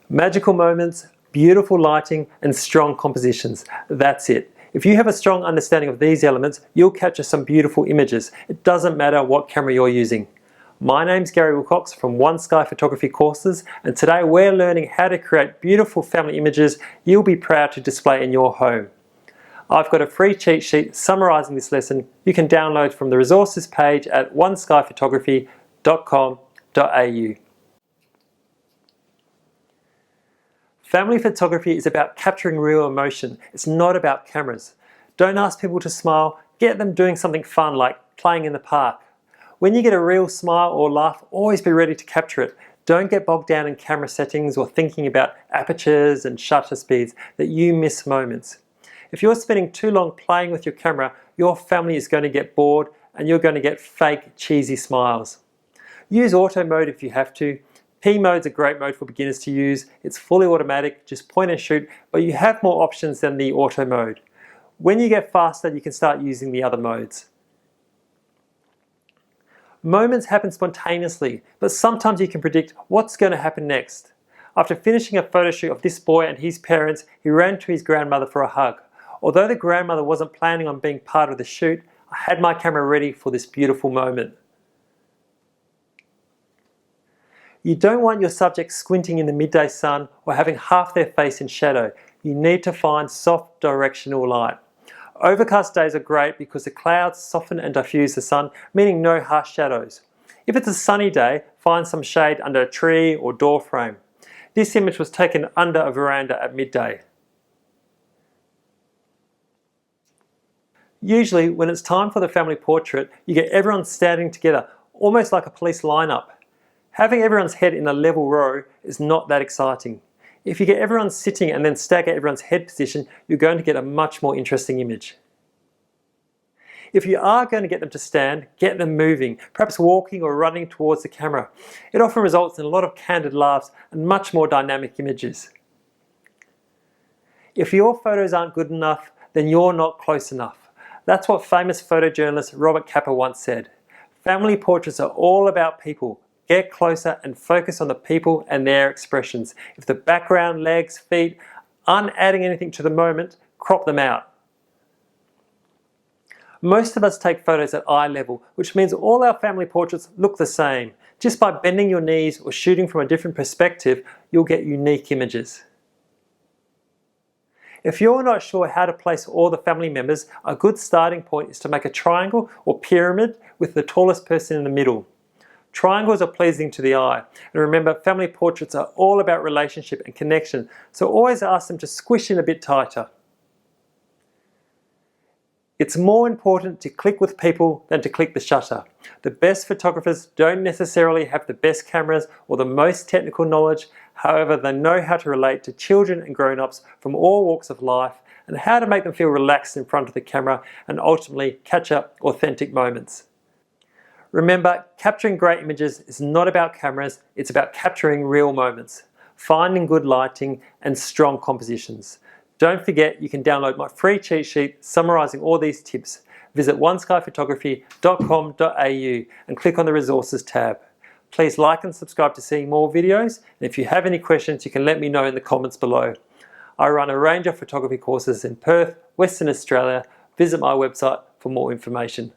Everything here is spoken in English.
Magical moments, beautiful lighting, and strong compositions. That's it. If you have a strong understanding of these elements, you'll capture some beautiful images. It doesn't matter what camera you're using. My name's Gary Wilcox from One Sky Photography Courses, and today we're learning how to create beautiful family images you'll be proud to display in your home. I've got a free cheat sheet summarising this lesson you can download from the resources page at oneskyphotography.com.au. Family photography is about capturing real emotion. It's not about cameras. Don't ask people to smile, get them doing something fun like playing in the park. When you get a real smile or laugh, always be ready to capture it. Don't get bogged down in camera settings or thinking about apertures and shutter speeds that you miss moments. If you're spending too long playing with your camera, your family is going to get bored and you're going to get fake, cheesy smiles. Use auto mode if you have to. P mode's a great mode for beginners to use. It's fully automatic, just point and shoot, but you have more options than the auto mode. When you get faster, you can start using the other modes. Moments happen spontaneously, but sometimes you can predict what's going to happen next. After finishing a photo shoot of this boy and his parents, he ran to his grandmother for a hug. Although the grandmother wasn't planning on being part of the shoot, I had my camera ready for this beautiful moment. You don't want your subject squinting in the midday sun or having half their face in shadow. You need to find soft directional light. Overcast days are great because the clouds soften and diffuse the sun, meaning no harsh shadows. If it's a sunny day, find some shade under a tree or door frame. This image was taken under a veranda at midday. Usually, when it's time for the family portrait, you get everyone standing together, almost like a police lineup. Having everyone's head in a level row is not that exciting. If you get everyone sitting and then stagger everyone's head position, you're going to get a much more interesting image. If you are going to get them to stand, get them moving, perhaps walking or running towards the camera. It often results in a lot of candid laughs and much more dynamic images. If your photos aren't good enough, then you're not close enough. That's what famous photojournalist Robert Capa once said. Family portraits are all about people. Get closer and focus on the people and their expressions. If the background, legs, feet aren't adding anything to the moment, crop them out. Most of us take photos at eye level, which means all our family portraits look the same. Just by bending your knees or shooting from a different perspective, you'll get unique images. If you're not sure how to place all the family members, a good starting point is to make a triangle or pyramid with the tallest person in the middle. Triangles are pleasing to the eye, and remember, family portraits are all about relationship and connection, so always ask them to squish in a bit tighter. It's more important to click with people than to click the shutter. The best photographers don't necessarily have the best cameras or the most technical knowledge, however, they know how to relate to children and grown-ups from all walks of life and how to make them feel relaxed in front of the camera and ultimately capture authentic moments. Remember, capturing great images is not about cameras, it's about capturing real moments, finding good lighting and strong compositions. Don't forget you can download my free cheat sheet summarising all these tips. Visit oneskyphotography.com.au and click on the resources tab. Please like and subscribe to see more videos, and if you have any questions you can let me know in the comments below. I run a range of photography courses in Perth, Western Australia. Visit my website for more information.